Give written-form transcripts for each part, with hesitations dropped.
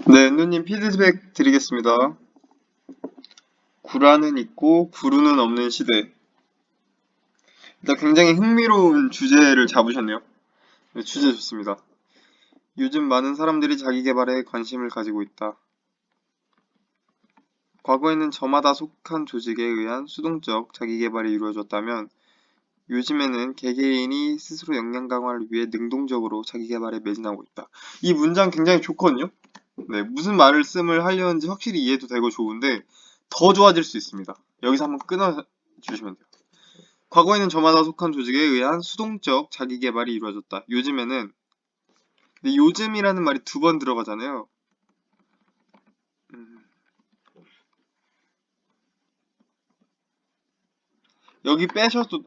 네, 누님 피드백 드리겠습니다. 구라는 있고 구루는 없는 시대. 일단 굉장히 흥미로운 주제를 잡으셨네요. 네, 주제 좋습니다. 요즘 많은 사람들이 자기 개발에 관심을 가지고 있다. 과거에는 저마다 속한 조직에 의한 수동적 자기 개발이 이루어졌다면 요즘에는 개개인이 스스로 역량 강화를 위해 능동적으로 자기 개발에 매진하고 있다. 이 문장 굉장히 좋거든요. 네, 무슨 말씀을 하려는지 확실히 이해도 되고 좋은데 더 좋아질 수 있습니다. 여기서 한번 끊어 주시면 돼요. 과거에는 저마다 속한 조직에 의한 수동적 자기 개발이 이루어졌다. 요즘에는 근데 요즘이라는 말이 두 번 들어가잖아요. 음, 여기 빼셔도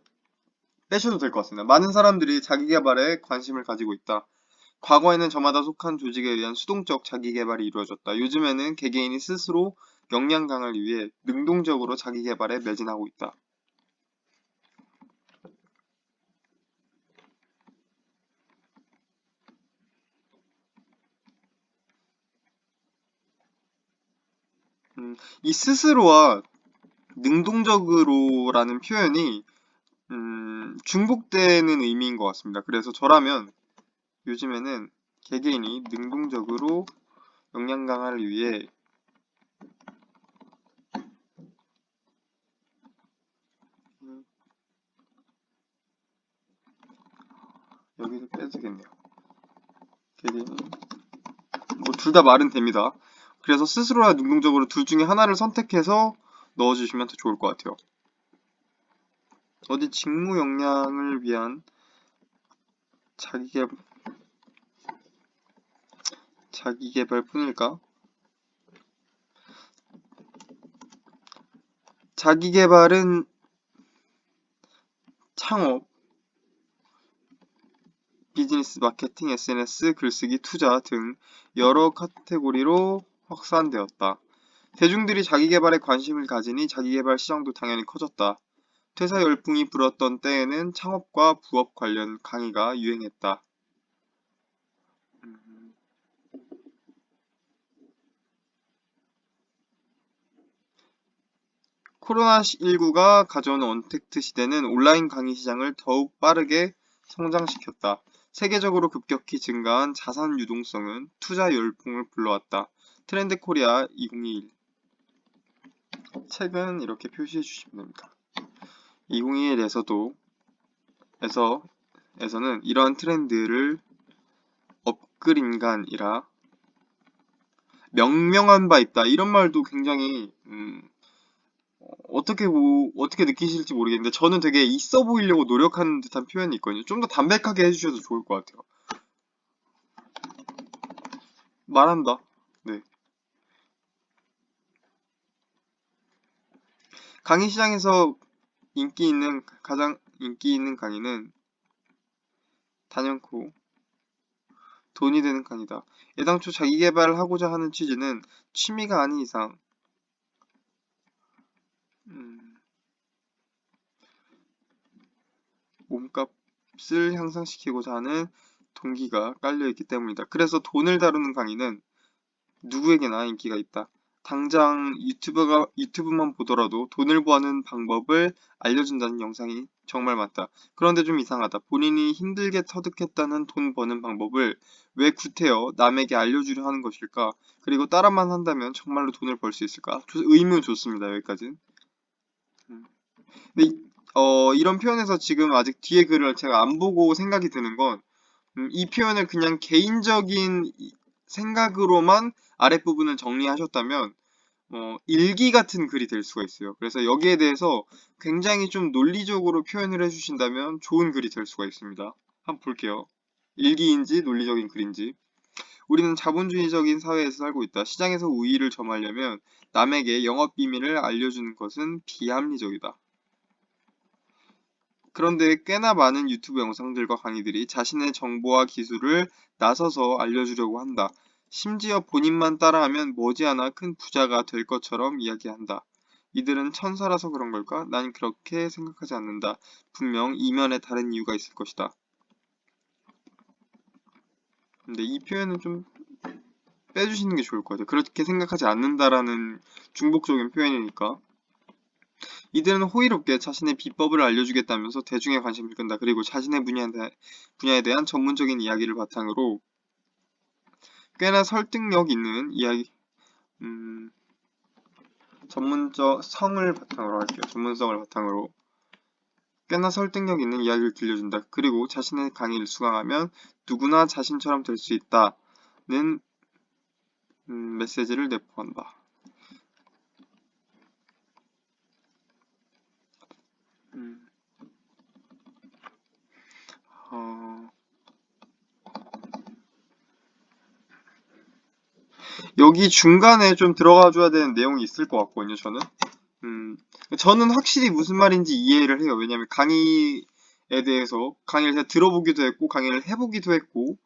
될 것 같습니다. 많은 사람들이 자기 개발에 관심을 가지고 있다. 과거에는 저마다 속한 조직에 의한 수동적 자기 개발이 이루어졌다. 요즘에는 개개인이 스스로 역량 강화를 위해 능동적으로 자기 개발에 매진하고 있다. 이 스스로와 능동적으로라는 표현이 중복되는 의미인 것 같습니다. 그래서 저라면 요즘에는 개개인이 능동적으로 역량 강화를 위해 음, 여기서 빼주겠네요. 개개인이 뭐 둘 다 말은 됩니다. 그래서 스스로와 능동적으로 둘 중에 하나를 선택해서 넣어주시면 더 좋을 것 같아요. 어디 직무 역량을 위한 자기개, 자기개발뿐일까? 자기개발은 창업, 비즈니스 마케팅, SNS, 글쓰기, 투자 등 여러 카테고리로 확산되었다. 대중들이 자기계발에 관심을 가지니 자기계발 시장도 당연히 커졌다. 퇴사 열풍이 불었던 때에는 창업과 부업 관련 강의가 유행했다. 음, 코로나19가 가져온 언택트 시대는 온라인 강의 시장을 더욱 빠르게 성장시켰다. 세계적으로 급격히 증가한 자산 유동성은 투자 열풍을 불러왔다. 트렌드 코리아 2021 책은 이렇게 표시해 주시면 됩니다. 2021에서도 에서는 이러한 트렌드를 업글인간이라 명명한 바 있다. 이런 말도 굉장히 어떻게 느끼실지 모르겠는데 저는 되게 있어 보이려고 노력하는 듯한 표현이 있거든요. 좀 더 담백하게 해주셔도 좋을 것 같아요. 말한다. 네. 강의 시장에서 가장 인기 있는 강의는 단연코 돈이 되는 강의다. 애당초 자기 개발을 하고자 하는 취지는 취미가 아닌 이상 음, 몸값을 향상시키고자 하는 동기가 깔려있기 때문이다. 그래서 돈을 다루는 강의는 누구에게나 인기가 있다. 당장 유튜브만 보더라도 돈을 버는 방법을 알려준다는 영상이 정말 많다. 그런데 좀 이상하다. 본인이 힘들게 터득했다는 돈 버는 방법을 왜 구태여 남에게 알려주려 하는 것일까? 그리고 따라만 한다면 정말로 돈을 벌 수 있을까? 의문 좋습니다. 여기까지. 음. 근데 이런 표현에서 지금 아직 뒤에 글을 제가 안 보고 생각이 드는 건 이 표현을 그냥 개인적인 생각으로만 아랫부분을 정리하셨다면 일기 같은 글이 될 수가 있어요. 그래서 여기에 대해서 굉장히 좀 논리적으로 표현을 해주신다면 좋은 글이 될 수가 있습니다. 한번 볼게요. 일기인지 논리적인 글인지. 우리는 자본주의적인 사회에서 살고 있다. 시장에서 우위를 점하려면 남에게 영업 비밀을 알려주는 것은 비합리적이다. 그런데 꽤나 많은 유튜브 영상들과 강의들이 자신의 정보와 기술을 나서서 알려주려고 한다. 심지어 본인만 따라하면 머지않아 큰 부자가 될 것처럼 이야기한다. 이들은 천사라서 그런 걸까? 난 그렇게 생각하지 않는다. 분명 이면에 다른 이유가 있을 것이다. 근데 이 표현은 좀 빼주시는 게 좋을 것 같아요. 그렇게 생각하지 않는다라는 중복적인 표현이니까. 이들은 호의롭게 자신의 비법을 알려주겠다면서 대중의 관심을 끈다. 그리고 자신의 분야에 대한 전문적인 이야기를 바탕으로 꽤나 설득력 있는 이야기, 전문적 성을 바탕으로 할게요. 전문성을 바탕으로 꽤나 설득력 있는 이야기를 들려준다. 그리고 자신의 강의를 수강하면 누구나 자신처럼 될 수 있다는 메시지를 내포한다. 여기 중간에 좀 들어가 줘야 되는 내용이 있을 것 같거든요, 저는. 저는 확실히 무슨 말인지 이해를 해요. 왜냐면 강의에 대해서 강의를 제가 들어보기도 했고, 강의를 해보기도 했고,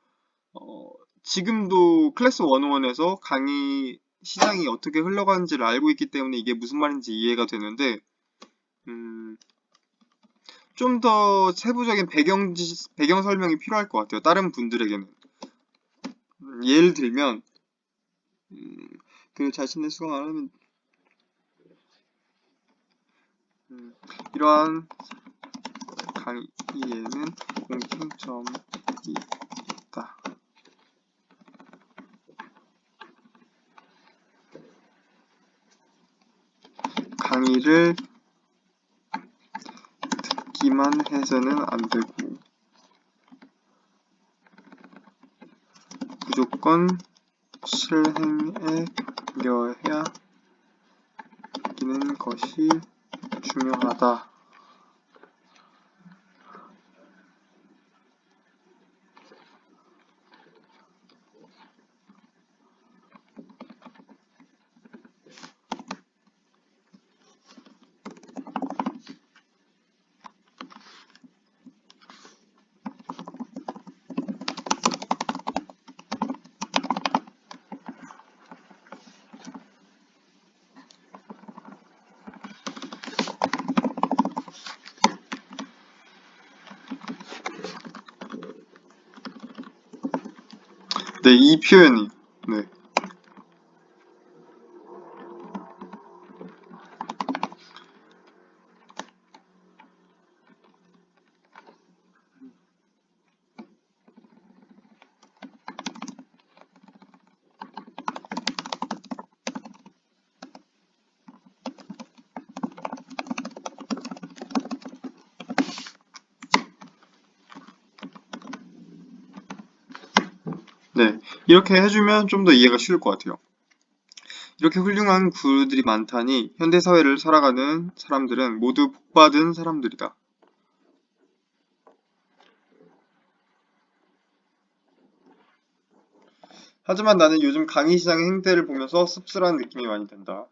지금도 클래스 101에서 강의 시장이 어떻게 흘러가는지를 알고 있기 때문에 이게 무슨 말인지 이해가 되는데, 좀 더 세부적인 배경 설명이 필요할 것 같아요. 다른 분들에게는. 예를 들면, 그 자신의 수강 안 하면, 이러한 강의에는 공통점이 있다. 강의를 듣기만 해서는 안 되고 무조건 실행에 옮겨야 이기는 것이 중요하다. 네, 이 표현이 네. 네, 이렇게 해주면 좀 더 이해가 쉬울 것 같아요. 이렇게 훌륭한 구루들이 많다니 현대사회를 살아가는 사람들은 모두 복받은 사람들이다. 하지만 나는 요즘 강의 시장의 행태를 보면서 씁쓸한 느낌이 많이 든다.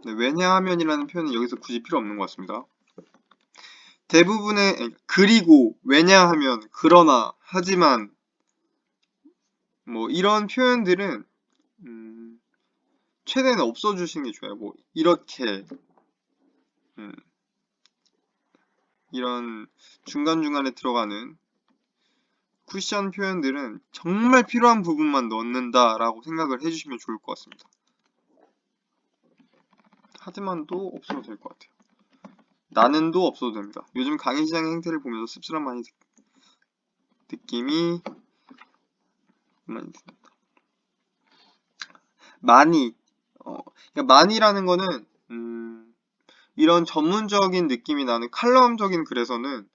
네, 왜냐하면이라는 표현은 여기서 굳이 필요 없는 것 같습니다. 대부분의 그리고 왜냐하면 그러나 하지만 뭐 이런 표현들은 최대한 없어주시는 게 좋아요. 뭐 이렇게 이런 중간중간에 들어가는 쿠션 표현들은 정말 필요한 부분만 넣는다라고 생각을 해주시면 좋을 것 같습니다. 하지만도 없어도 될 것 같아요. 나는도 없어도 됩니다. 요즘 강의 시장의 행태를 보면서 씁쓸한 느낌이 많이 듭니다. 그러니까 많이라는 거는 이런 전문적인 느낌이 나는 칼럼적인 글에서는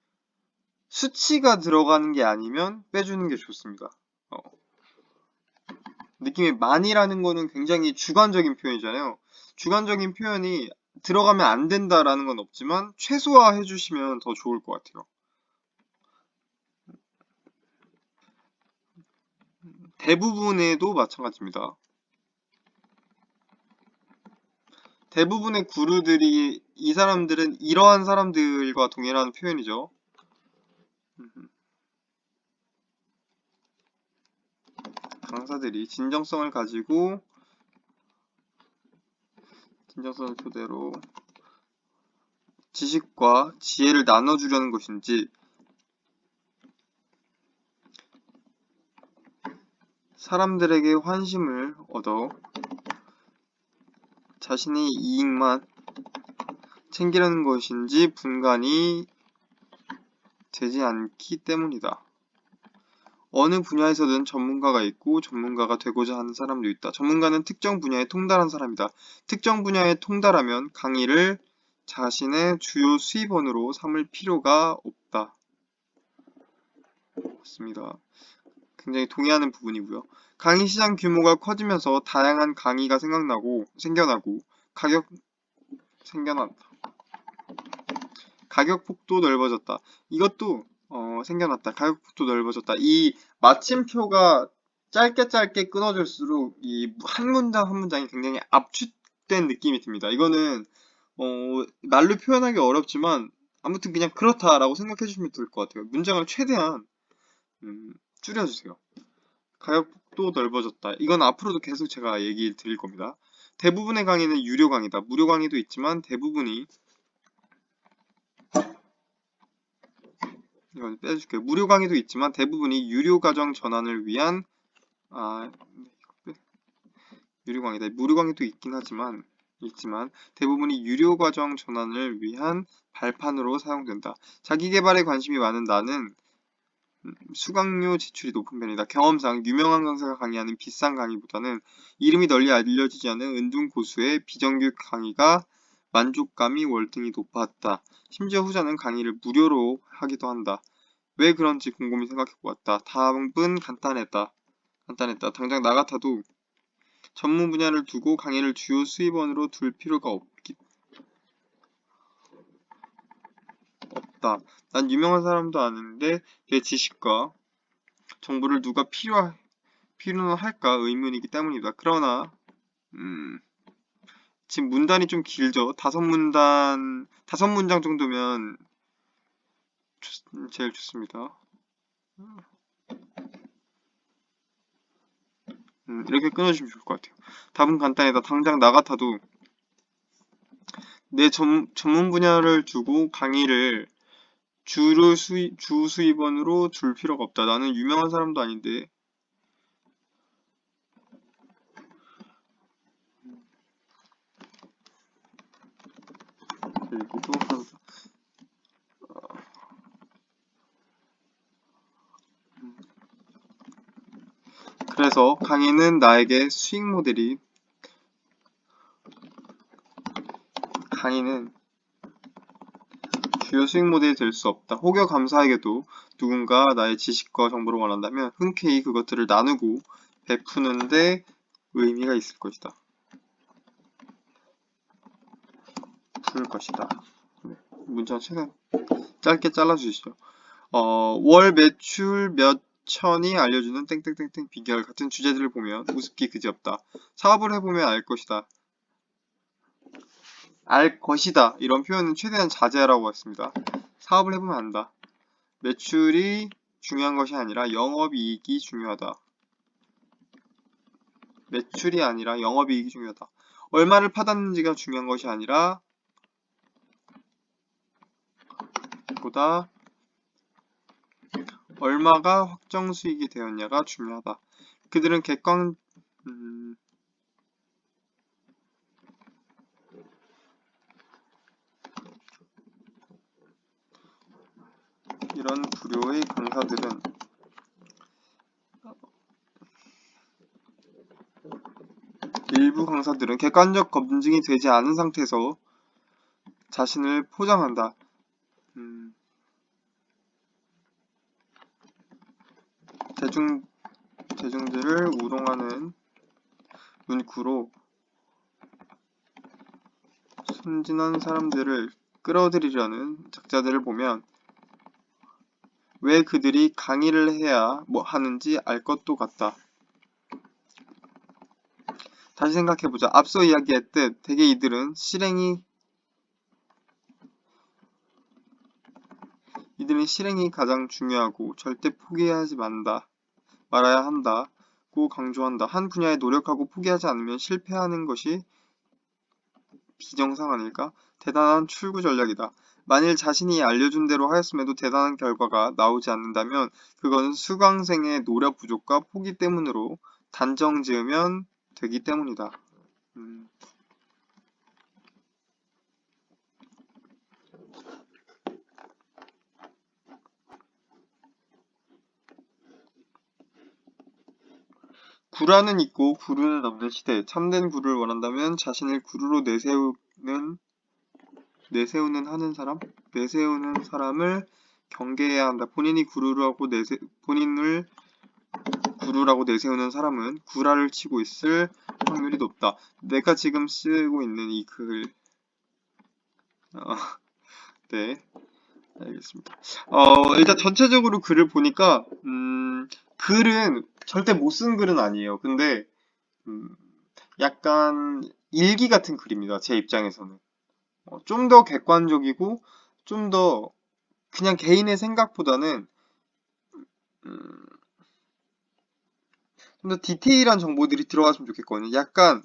수치가 들어가는 게 아니면 빼주는 게 좋습니다. 느낌이 많이라는 거는 굉장히 주관적인 표현이잖아요. 주관적인 표현이 들어가면 안 된다라는 건 없지만 최소화해 주시면 더 좋을 것 같아요. 대부분에도 마찬가지입니다. 대부분의 구루들이 이 사람들은 이러한 사람들과 동일한 표현이죠. 강사들이 진정성을 가지고 진정성을 토대로 지식과 지혜를 나눠주려는 것인지 사람들에게 환심을 얻어 자신의 이익만 챙기려는 것인지 분간이 되지 않기 때문이다. 어느 분야에서든 전문가가 있고 전문가가 되고자 하는 사람도 있다. 전문가는 특정 분야에 통달한 사람이다. 특정 분야에 통달하면 강의를 자신의 주요 수입원으로 삼을 필요가 없다. 맞습니다. 굉장히 동의하는 부분이고요. 강의 시장 규모가 커지면서 다양한 강의가 생겨나고 가격 폭도 넓어졌다. 이것도 생겨났다. 가격 폭도 넓어졌다. 이 마침표가 짧게 끊어질수록 이 한 문장 한 문장이 굉장히 압축된 느낌이 듭니다. 이거는 말로 표현하기 어렵지만 아무튼 그냥 그렇다라고 생각해 주시면 될 것 같아요. 문장을 최대한 줄여주세요. 가격 폭도 넓어졌다. 이건 앞으로도 계속 제가 얘기 드릴 겁니다. 대부분의 강의는 유료 강의다. 무료 강의도 있지만 대부분이 이건 빼줄게요. 무료 강의도 있지만 대부분이 유료 과정 전환을 위한 유료 강의다. 무료 강의도 있지만 대부분이 유료 과정 전환을 위한 발판으로 사용된다. 자기 개발에 관심이 많은 나는 수강료 지출이 높은 편이다. 경험상 유명한 강사가 강의하는 비싼 강의보다는 이름이 널리 알려지지 않은 은둔고수의 비정규 강의가 만족감이 월등히 높았다. 심지어 후자는 강의를 무료로 하기도 한다. 왜 그런지 곰곰이 생각해보았다. 답은 간단했다. 당장 나 같아도 전문 분야를 두고 강의를 주요 수입원으로 둘 필요가 없다. 난 유명한 사람도 아는데 내 지식과 정보를 누가 필요는 할까 의문이기 때문이다. 그러나 지금 문단이 좀 길죠. 다섯 문장 정도면 제일 좋습니다. 이렇게 끊어주시면 좋을 것 같아요. 답은 간단하다. 당장 나 같아도 내 전문 분야를 두고 강의를 주 수입원으로 줄 필요가 없다. 나는 유명한 사람도 아닌데 여기도 그래서 강의는 나에게 수익 모델이 주요 수익 모델이 될 수 없다. 혹여 감사하게도 누군가 나의 지식과 정보를 원한다면 흔쾌히 그것들을 나누고 베푸는데 의미가 있을 것이다. 네, 문장 최대한 짧게 잘라주시죠. 월 매출 몇 천이 알려주는 땡땡땡땡 비결 같은 주제들을 보면 우습기 그지없다. 사업을 해보면 알 것이다. 이런 표현은 최대한 자제하라고 했습니다. 사업을 해보면 안다. 매출이 중요한 것이 아니라 영업이익이 중요하다. 매출이 아니라 영업이익이 중요하다. 얼마를 받았는지가 중요한 것이 아니라 보다 얼마가 확정 수익이 되었냐가 중요하다. 그들은 이런 부류의 강사들은 일부 강사들은 객관적 검증이 되지 않은 상태에서 자신을 포장한다. 대중들을 우롱하는 문구로 순진한 사람들을 끌어들이려는 작자들을 보면 왜 그들이 강의를 해야 뭐 하는지 알 것도 같다. 다시 생각해보자. 앞서 이야기했듯 대개 이들은 실행이 가장 중요하고 절대 포기하지 말아야 한다고 강조한다. 한 분야에 노력하고 포기하지 않으면 실패하는 것이 비정상 아닐까? 대단한 출구 전략이다. 만일 자신이 알려준 대로 하였음에도 대단한 결과가 나오지 않는다면 그것은 수강생의 노력 부족과 포기 때문으로 단정 지으면 되기 때문이다. 구라는 있고 구루는 없는 시대. 참된 구루를 원한다면 자신을 구루로 내세우는 하는 사람? 내세우는 사람을 경계해야 한다. 본인을 구루라고 내세우는 사람은 구라를 치고 있을 확률이 높다. 내가 지금 쓰고 있는 이 글, 네, 알겠습니다. 일단 전체적으로 글을 보니까, 글은 절대 못 쓴 글은 아니에요. 근데, 약간 일기 같은 글입니다. 제 입장에서는. 좀 더 객관적이고, 좀 더 그냥 개인의 생각보다는, 음, 좀 더 디테일한 정보들이 들어갔으면 좋겠거든요. 약간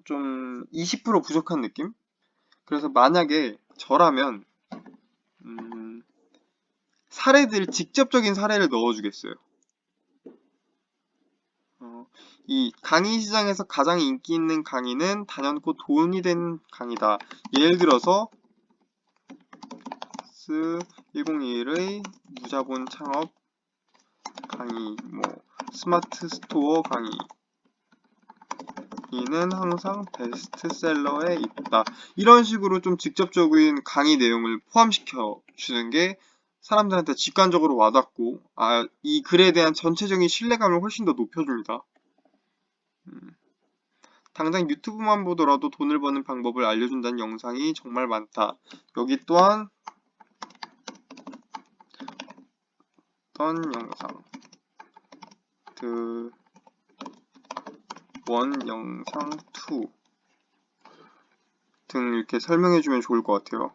좀 20% 부족한 느낌? 그래서 만약에 저라면, 직접적인 사례를 넣어주겠어요. 이 강의 시장에서 가장 인기 있는 강의는 단연코 돈이 된 강의다. 예를 들어서 1021의 무자본 창업 강의, 스마트 스토어 강의 이는 항상 베스트셀러에 있다. 이런 식으로 좀 직접적인 강의 내용을 포함시켜 주는 게 사람들한테 직관적으로 와닿고, 이 글에 대한 전체적인 신뢰감을 훨씬 더 높여줍니다. 당장 유튜브만 보더라도 돈을 버는 방법을 알려준다는 영상이 정말 많다. 여기 또한 어떤 영상, 원 영상 2 등 이렇게 설명해주면 좋을 것 같아요.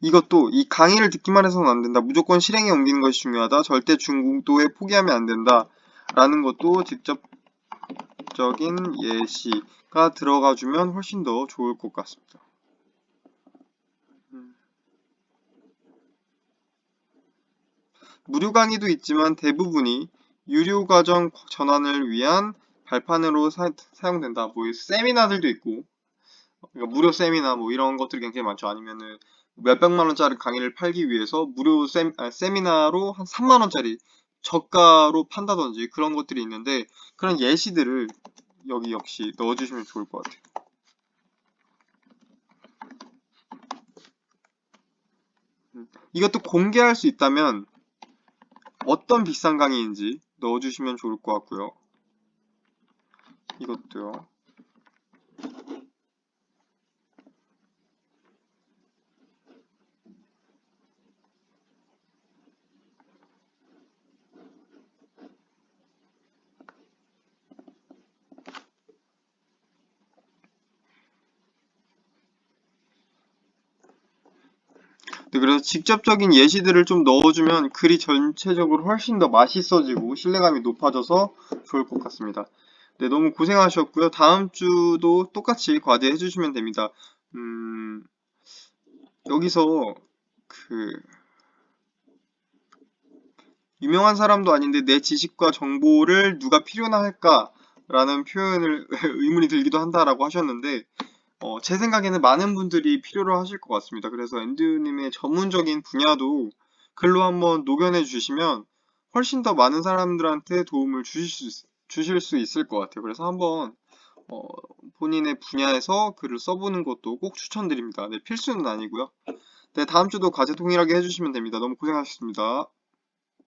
이것도 이 강의를 듣기만 해서는 안 된다. 무조건 실행에 옮기는 것이 중요하다. 절대 중도에 포기하면 안 된다. 라는 것도 직접적인 예시가 들어가주면 훨씬 더 좋을 것 같습니다. 무료 강의도 있지만 대부분이 유료 과정 전환을 위한 발판으로 사용된다. 세미나들도 있고, 그러니까 무료 세미나 이런 것들이 굉장히 많죠. 아니면은 몇백만 원짜리 강의를 팔기 위해서 무료 세미나로 한 3만 원짜리 저가로 판다든지 그런 것들이 있는데, 그런 예시들을 여기 역시 넣어주시면 좋을 것 같아요. 이것도 공개할 수 있다면 어떤 비싼 강의인지 넣어주시면 좋을 것 같고요. 이것도요. 네, 그래서 직접적인 예시들을 좀 넣어주면 글이 전체적으로 훨씬 더 맛있어지고 신뢰감이 높아져서 좋을 것 같습니다. 네, 너무 고생하셨고요. 다음 주도 똑같이 과제 해주시면 됩니다. 여기서 유명한 사람도 아닌데 내 지식과 정보를 누가 필요나 할까라는 표현을 의문이 들기도 한다라고 하셨는데, 제 생각에는 많은 분들이 필요로 하실 것 같습니다. 그래서 앤드님의 전문적인 분야도 글로 한번 녹여내 주시면 훨씬 더 많은 사람들한테 도움을 주실 수 있을 것 같아요. 그래서 한번 본인의 분야에서 글을 써보는 것도 꼭 추천드립니다. 네, 필수는 아니고요. 네, 다음 주도 과제 동일하게 해주시면 됩니다. 너무 고생하셨습니다.